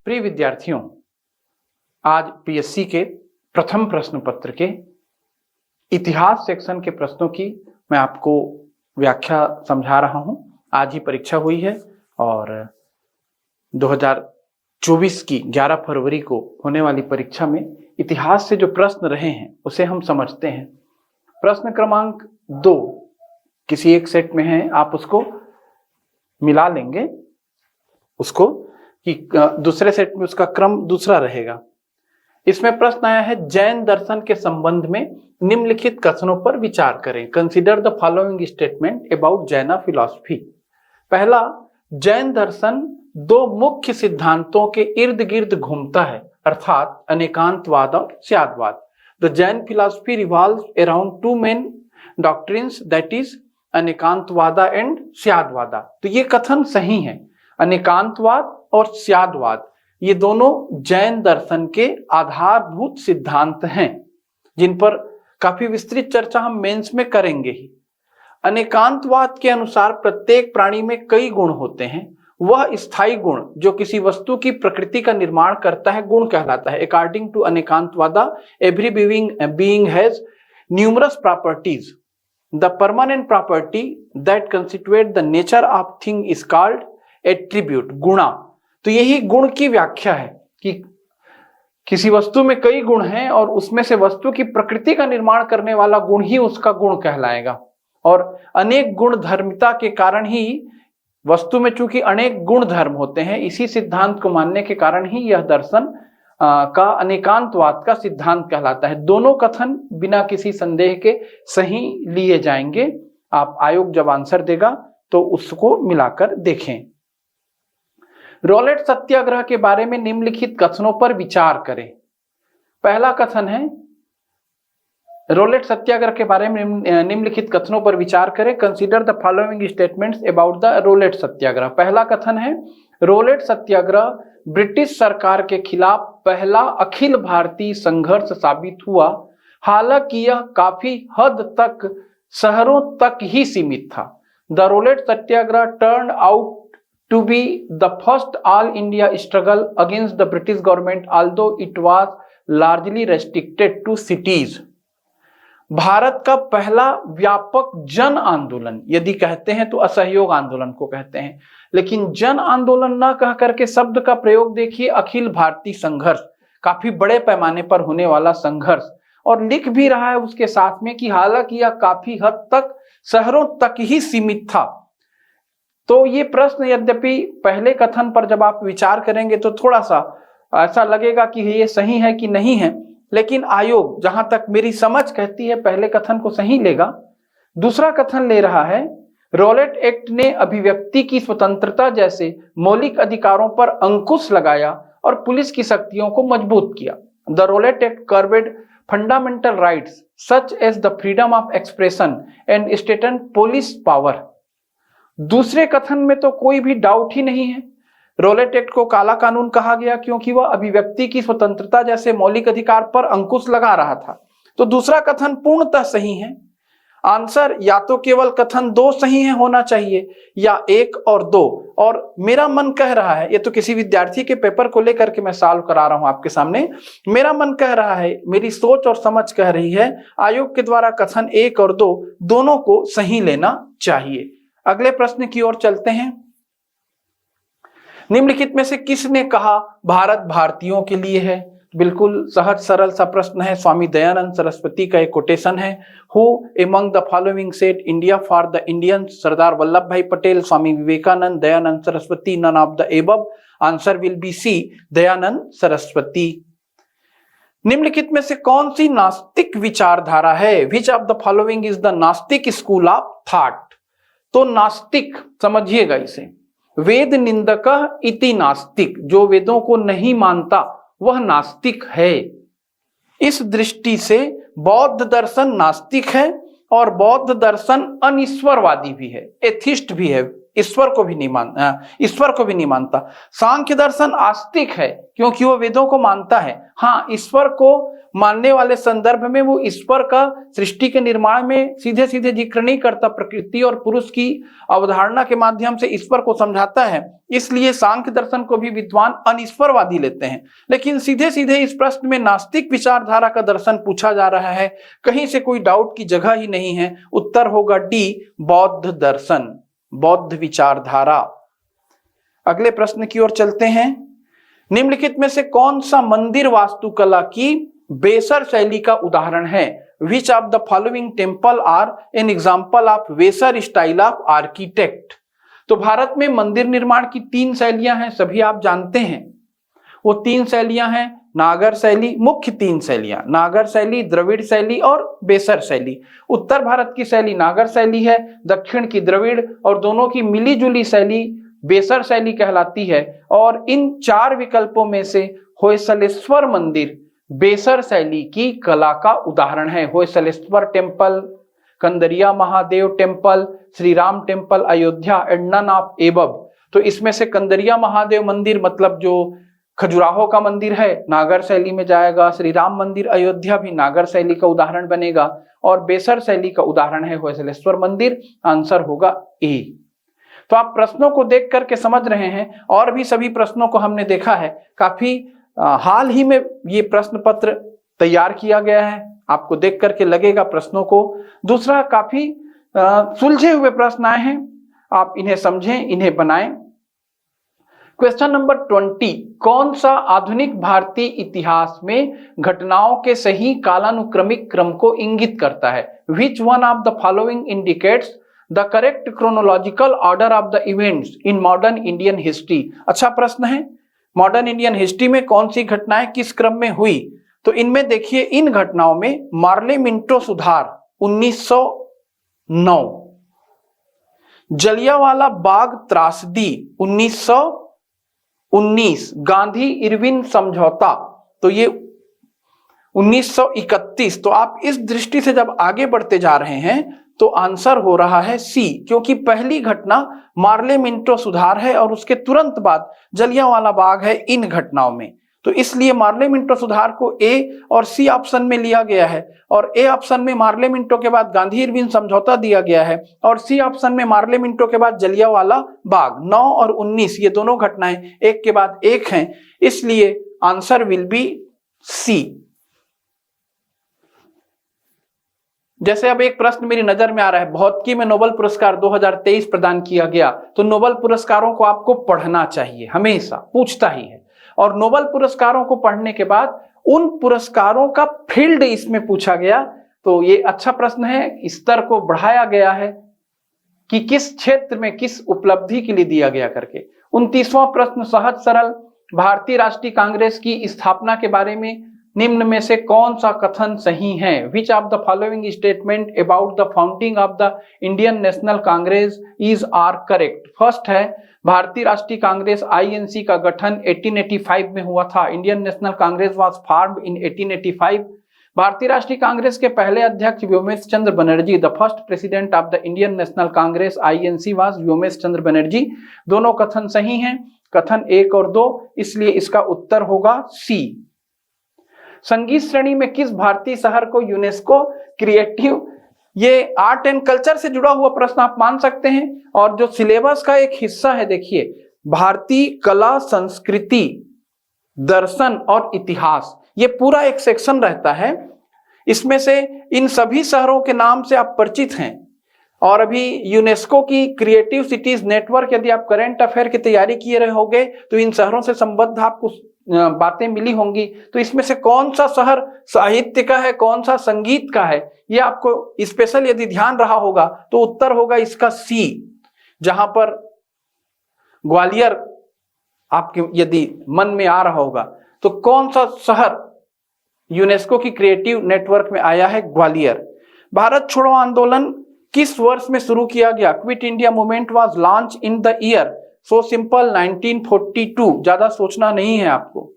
प्रिय विद्यार्थियों, आज पीएससी के प्रथम प्रश्न पत्र के इतिहास सेक्शन के प्रश्नों की मैं आपको व्याख्या समझा रहा हूं। आज ही परीक्षा हुई है और 2024 की 11 फरवरी को होने वाली परीक्षा में इतिहास से जो प्रश्न रहे हैं उसे हम समझते हैं। प्रश्न क्रमांक 2 किसी एक सेट में है, आप उसको मिला लेंगे उसको कि दूसरे सेट में उसका क्रम दूसरा रहेगा। इसमें प्रश्न आया है, जैन दर्शन के संबंध में निम्नलिखित कथनों पर विचार करें। Consider the following statement about Jain philosophy. पहला, जैन दर्शन दो मुख्य सिद्धांतों के इर्द गिर्द घूमता है, अर्थात अनेकांतवाद और स्यादवाद। The Jain philosophy revolves around two main doctrines, that is Anekantavada and Syadvada. तो ये कथन सही है। अनेकांतवाद और स्यादवाद ये दोनों जैन दर्शन के आधारभूत सिद्धांत हैं, जिन पर काफी विस्तृत चर्चा हम मेंस में करेंगे ही। अनेकांतवाद के अनुसार प्रत्येक प्राणी में कई गुण होते हैं। वह स्थायी गुण जो किसी वस्तु की प्रकृति का निर्माण करता है गुण कहलाता है। According to Anekantavada, every being has numerous properties. The permanent property that constitute the nature of thing is called attribute, guna. तो यही गुण की व्याख्या है कि किसी वस्तु में कई गुण हैं और उसमें से वस्तु की प्रकृति का निर्माण करने वाला गुण ही उसका गुण कहलाएगा। और अनेक गुण धर्मिता के कारण ही वस्तु में चूंकि अनेक गुण धर्म होते हैं, इसी सिद्धांत को मानने के कारण ही यह दर्शन का अनेकांतवाद का सिद्धांत कहलाता है। दोनों कथन बिना किसी संदेह के सही लिए जाएंगे। आप आयोग जब आंसर देगा तो उसको मिलाकर देखें। रॉलेट सत्याग्रह के बारे में निम्नलिखित कथनों पर विचार करें। पहला कथन है, रॉलेट सत्याग्रह के बारे में निम्नलिखित कथनों पर विचार करें। Consider the following statements about the Rowlatt Satyagraha. पहला कथन है, रॉलेट सत्याग्रह ब्रिटिश सरकार के खिलाफ पहला अखिल भारतीय संघर्ष साबित हुआ। हालांकि यह काफी हद तक शहरों तक ही सीमित था। The Rowlatt Satyagraha turn out to be the first all India struggle against the British government, although it was largely restricted to cities। Bharat का पहला व्यापक जन आंदोलन यदि कहते हैं तो असहयोग आंदोलन को कहते हैं, लेकिन जन आंदोलन ना कह करके शब्द का प्रयोग देखिए अखिल भारतीय संघर्ष, काफी बड़े पैमाने पर होने वाला संघर्ष। और लिख भी रहा है उसके साथ में कि हालांकि यह काफी हद तक शहरों तक ही सीमित था। तो ये प्रश्न यद्यपि पहले कथन पर जब आप विचार करेंगे तो थोड़ा सा ऐसा लगेगा कि ये सही है कि नहीं है, लेकिन आयोग जहां तक मेरी समझ कहती है पहले कथन को सही लेगा। दूसरा कथन ले रहा है, रॉलेट एक्ट ने अभिव्यक्ति की स्वतंत्रता जैसे मौलिक अधिकारों पर अंकुश लगाया और पुलिस की शक्तियों को मजबूत किया। The Rowlatt act curbed fundamental rights such as the freedom of expression and स्टेटन पुलिस पावर। दूसरे कथन में तो कोई भी डाउट ही नहीं है। रॉलेट एक्ट को काला कानून कहा गया क्योंकि वह अभिव्यक्ति की स्वतंत्रता जैसे मौलिक अधिकार पर अंकुश लगा रहा था। तो दूसरा कथन पूर्णतः सही है। आंसर या तो केवल कथन 2 सही है होना चाहिए या 1 और 2। और मेरा मन कह रहा है, ये तो किसी विद्यार्थी के पेपर को लेकर के मैं सॉल्व करा रहा हूं आपके सामने, मेरा मन कह रहा है, मेरी सोच और समझ कह रही है आयोग के द्वारा कथन 1 और 2 दोनों को सही लेना चाहिए। अगले प्रश्न की ओर चलते हैं। निम्नलिखित में से किसने कहा भारत भारतीयों के लिए है? बिल्कुल सहज सरल सा प्रश्न है। स्वामी दयानंद सरस्वती का एक कोटेशन है। Who among the following said India for the Indians? Sardar Vallabh Bhai Patel, Swami Vivekanand, Dayanand Saraswati, none of the above. Answer will be C, Dayanand Saraswati. निम्नलिखित में से कौन सी नास्तिक विचारधारा है? Which of the following is the nastik school of thought? तो नास्तिक समझिएगा इसे, वेद निंदक इति नास्तिक, जो वेदों को नहीं मानता वह नास्तिक है। इस दृष्टि से बौद्ध दर्शन नास्तिक है और बौद्ध दर्शन अनिश्वरवादी भी है, एथिस्ट भी है। ईश्वर को भी नहीं मानता। सांख्य दर्शन आस्तिक है क्योंकि वो वेदों को मानता है। हाँ, ईश्वर को मानने वाले संदर्भ में वो ईश्वर का सृष्टि के निर्माण में सीधे सीधे जिक्र नहीं करता, प्रकृति और पुरुष की अवधारणा के माध्यम से ईश्वर को समझाता है। इसलिए सांख्य दर्शन को भी विद्वान अनिश्वरवादी लेते हैं। लेकिन सीधे सीधे इस प्रश्न में नास्तिक विचारधारा का दर्शन पूछा जा रहा है, कहीं से कोई डाउट की जगह ही नहीं है। उत्तर होगा डी, बौद्ध दर्शन, बौद्ध विचारधारा। अगले प्रश्न की ओर चलते हैं। निम्नलिखित में से कौन सा मंदिर वास्तुकला की बेसर शैली का उदाहरण है? Which of the following temple are an example of Vesara style of architect? तो भारत में मंदिर निर्माण की 3 शैलियां हैं, सभी आप जानते हैं। वो 3 शैलियां हैं नागर शैली, मुख्य 3 शैलियां, नागर शैली, द्रविड़ शैली और बेसर शैली। उत्तर भारत की शैली नागर शैली है, दक्षिण की द्रविड़, और दोनों की मिलीजुली शैली बेसर शैली कहलाती है। और इन 4 विकल्पों में से होयसलेश्वर मंदिर बेसर शैली की कला का उदाहरण है। Hoysaleswara temple, Kandariya Mahadev temple, Shri Ram temple Ayodhya and none of above. तो इसमें से कंदरिया महादेव मंदिर मतलब जो खजुराहो का मंदिर है, नागर शैली में जाएगा। श्री राम मंदिर अयोध्या भी नागर शैली का उदाहरण बनेगा, और बेसर शैली का उदाहरण है होयसलेश्वर मंदिर। आंसर होगा ए। तो आप प्रश्नों को देख करके समझ रहे हैं, और भी सभी प्रश्नों को हमने देखा है। काफी हाल ही में ये प्रश्न पत्र तैयार किया गया है, आपको देख करके लगेगा प्रश्नों को। दूसरा, काफी सुलझे हुए प्रश्न आए हैं, आप इन्हें समझें, इन्हें बनाएं। क्वेश्चन नंबर 20, कौन सा आधुनिक भारतीय इतिहास में घटनाओं के सही कालानुक्रमिक क्रम को इंगित करता है? Which one of the following indicates the correct chronological order of the events in modern Indian history? अच्छा प्रश्न है। मॉडर्न इंडियन हिस्ट्री में कौन सी घटनाएं किस क्रम में हुई? तो इनमें देखिए, इन घटनाओं में मार्ले मिंटो सुधार 1909, जलियांवाला बाग त्रासदी 1919, गांधी इरविन समझौता तो ये 1931। तो आप इस दृष्टि से जब आगे बढ़ते जा रहे हैं तो आंसर हो रहा है सी, क्योंकि पहली घटना मार्ले मिंटो सुधार है और उसके तुरंत बाद जलियांवाला बाग है इन घटनाओं में। तो इसलिए मार्ले मिंटो सुधार को ए और सी ऑप्शन में लिया गया है, और ए ऑप्शन में मार्ले मिंटो के बाद गांधी इरविन समझौता दिया गया है, और सी ऑप्शन में मार्ले मिंटो के बाद जलियांवाला बाग। 9 और 19 ये दोनों घटनाएं एक के बाद एक हैं, इसलिए आंसर विल बी सी। जैसे अब एक प्रश्न मेरी नजर में आ रहा है, भौतिकी में नोबेल पुरस्कार 2023 प्रदान किया गया, तो नोबेल पुरस्कारों को आपको पढ़ना चाहिए, हमेशा पूछता ही है। और नोबेल पुरस्कारों को पढ़ने के बाद उन पुरस्कारों का फील्ड इसमें पूछा गया, तो ये अच्छा प्रश्न है। स्तर को बढ़ाया गया है कि किस क्षेत्र में किस उपलब्धि के लिए दिया गया करके। 29वां प्रश्न सहज सरल, भारतीय राष्ट्रीय कांग्रेस की स्थापना के बारे में निम्न में से कौन सा कथन सही है? Which of the following statement about the founding of the Indian National Congress is are correct? First है, भारतीय राष्ट्रीय कांग्रेस आईएनसी का गठन 1885 में हुआ था। Indian National Congress was formed in 1885। भारतीय राष्ट्रीय कांग्रेस के पहले अध्यक्ष Vyomesh Chandra Banerjee, the first president of the Indian National Congress INC was Vyomesh Chandra Banerjee. दोनों कथन सही हैं, कथन 1 और 2, इसलिए इसका उत्तर होगा सी। संगीत श्रेणी में किस भारतीय शहर को यूनेस्को क्रिएटिव, ये आर्ट एंड कल्चर से जुड़ा हुआ प्रश्न आप मान सकते हैं, और जो सिलेबस का एक हिस्सा है, देखिए भारतीय कला, संस्कृति, दर्शन और इतिहास, ये पूरा एक सेक्शन रहता है। इसमें से इन सभी शहरों के नाम से आप परिचित हैं, और अभी यूनेस्को की क्रिएटिव सिटीज नेटवर्क, यदि आप करंट अफेयर की तैयारी किए रहे होंगे तो इन शहरों से संबद्ध आपको बातें मिली होंगी। तो इसमें से कौन सा शहर साहित्य का है, कौन सा संगीत का है, ये आपको स्पेशल यदि ध्यान रहा होगा तो उत्तर होगा इसका सी। जहां पर ग्वालियर आपके यदि मन में आ रहा होगा, तो कौन सा शहर यूनेस्को की क्रिएटिव नेटवर्क में आया है? ग्वालियर। भारत छोड़ो आंदोलन किस वर्ष में शुरू किया गया? Quit India movement was launch in the year so simple 1942। ज्यादा सोचना नहीं है आपको।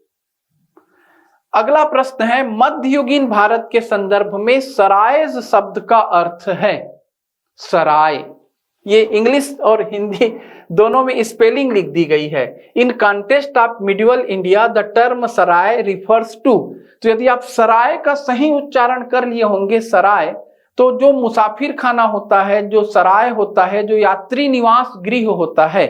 अगला प्रश्न है, मध्ययुगीन भारत के संदर्भ में सराय शब्द का अर्थ है? सराय ये इंग्लिश और हिंदी दोनों में स्पेलिंग लिख दी गई है। In context of medieval India the term sarai refers to. तो यदि आप सराय का सही उच्चारण कर लिए होंगे सराय, तो जो मुसाफिर खाना होता है, जो सराय होता है, जो यात्री निवास गृह होता है,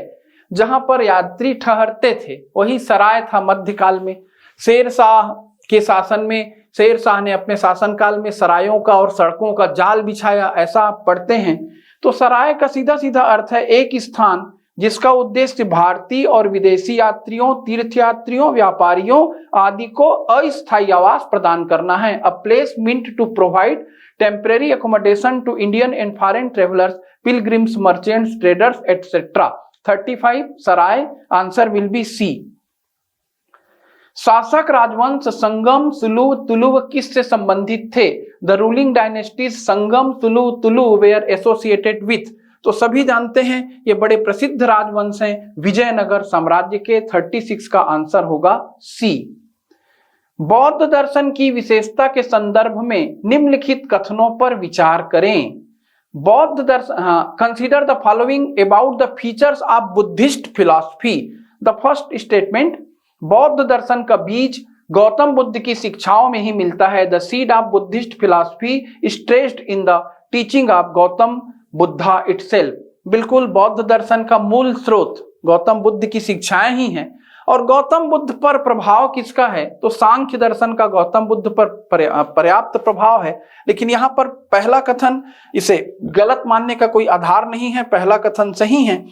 जहां पर यात्री ठहरते थे, वही सराय था मध्यकाल में। शेरशाह के शासन में शेरशाह ने अपने शासनकाल में सरायों का और सड़कों का जाल बिछाया, ऐसा आप पढ़ते हैं। तो सराय का सीधा सीधा अर्थ है एक स्थान जिसका उद्देश्य भारतीय और विदेशी यात्रियों, तीर्थयात्रियों, व्यापारियों आदि को अस्थायी आवास प्रदान करना है। A place meant to provide temporary accommodation to Indian and foreign travellers, pilgrims, merchants, traders etcetera. 35 sarai, answer will be C. शासक राजवंश संगम, सुलु, तुलु किससे संबंधित थे? The ruling dynasties Sangam, Sulu, Tulu were associated with. तो सभी जानते हैं ये बड़े प्रसिद्ध राजवंश हैं विजयनगर साम्राज्य के। 36 का आंसर होगा सी। बौद्ध दर्शन की विशेषता के संदर्भ में निम्नलिखित कथनों पर विचार करें। बौद्ध दर्शन, consider the following about the features of Buddhist philosophy. The first statement, बौद्ध दर्शन का बीज गौतम बुद्ध की शिक्षाओं में ही मिलता है। The seed of Buddhist philosophy stressed in the teaching of Gautam Buddha itself. बिल्कुल, बौद्ध दर्शन का मूल स्रोत गौतम बुद्ध की शिक्षाएं ही हैं। और गौतम बुद्ध पर प्रभाव किसका है? तो सांख्य दर्शन का गौतम बुद्ध पर पर्याप्त प्रभाव है। लेकिन यहाँ पर पहला कथन, इसे गलत मानने का कोई आधार नहीं है, पहला कथन सही है।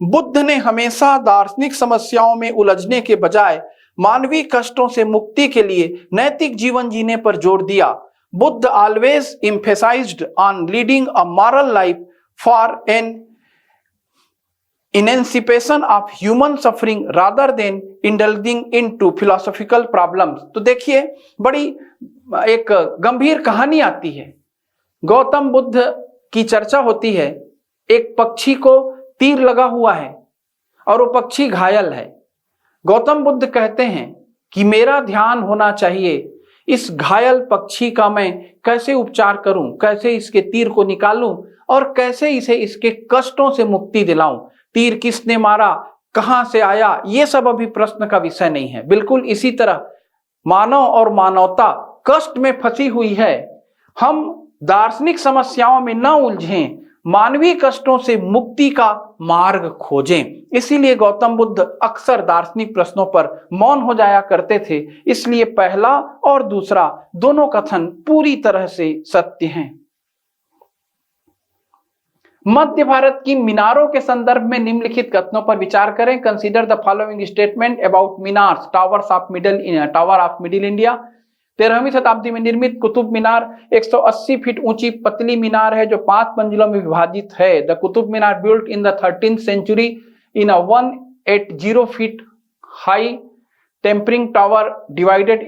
बुद्ध ने हमेशा दार्शनिक समस्याओं में उलझने के बजाय मानवीय कष्टों से मुक्ति के लिए नैतिक जीवन जीने पर जोर दिया। Buddha always emphasized on leading a moral life for an emancipation of human suffering rather than indulging into philosophical problems. तो देखिए, बड़ी एक गंभीर कहानी आती है। गौतम बुद्ध की चर्चा होती है, एक पक्षी को तीर लगा हुआ है और वो पक्षी घायल है। गौतम बुद्ध कहते हैं कि मेरा ध्यान होना चाहिए इस घायल पक्षी का, मैं कैसे उपचार करूं, कैसे इसके तीर को निकालूं और कैसे इसे इसके कष्टों से मुक्ति दिलाऊं। तीर किसने मारा, कहां से आया, ये सब अभी प्रश्न का विषय नहीं है। बिल्कुल इसी तरह मानव और मानवता कष्ट में फंसी हुई है। हम दार्शनिक समस्याओं में न उलझें, मानवीय कष्टों से मुक्ति का मार्ग खोजें। इसीलिए गौतम बुद्ध अक्सर दार्शनिक प्रश्नों पर मौन हो जाया करते थे। इसलिए पहला और दूसरा दोनों कथन पूरी तरह से सत्य हैं। मध्य भारत की मीनारों के संदर्भ में निम्नलिखित कथनों पर विचार करें। Consider the following statement about minars, towers of middle India. 13वीं शताब्दी में निर्मित कुतुब मीनार 180 फीट ऊंची पतली मीनार है जो 5 मंजिलों में विभाजित है। The Qutub Minar built in the 13th century in a 180 feet high tapering tower divided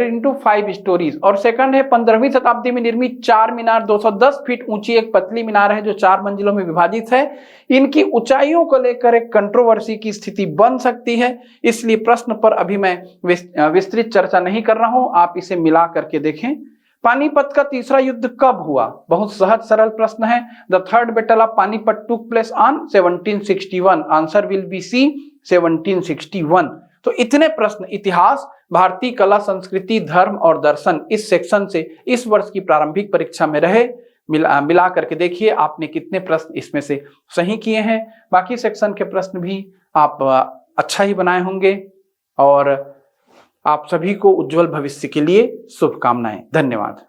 into 5 storeys. और सेकंड है 15वीं शताब्दी में निर्मित चार मीनार 210 फीट ऊंची एक पतली मीनार है जो 4 मंजिलों में विभाजित है। इनकी ऊंचाइयों को लेकर एक कंट्रोवर्सी की स्थिति बन सकती है, इसलिए प्रश्न पर अभी मैं विस्तृत चर्चा नहीं कर रहा हूं, आप इसे मिला करके देखें। पानीपत का तीसरा युद्ध कब हुआ? बहुत सहज सरल प्रश्न है। The third battle of Panipat took place on 1761। Answer will be C 1761। तो इतने प्रश्न इतिहास, भारतीय कला, संस्कृति, धर्म और दर्शन इस सेक्शन से इस वर्ष की प्रारंभिक परीक्षा में रहे। मिला करके देखिए आपने कितने प्रश्न इसमें से सही किए हैं। बाकी सेक्शन के प्रश्न भी आप अच्छा ही बनाए होंगे और आप सभी को उज्जवल भविष्य के लिए शुभकामनाएं। धन्यवाद।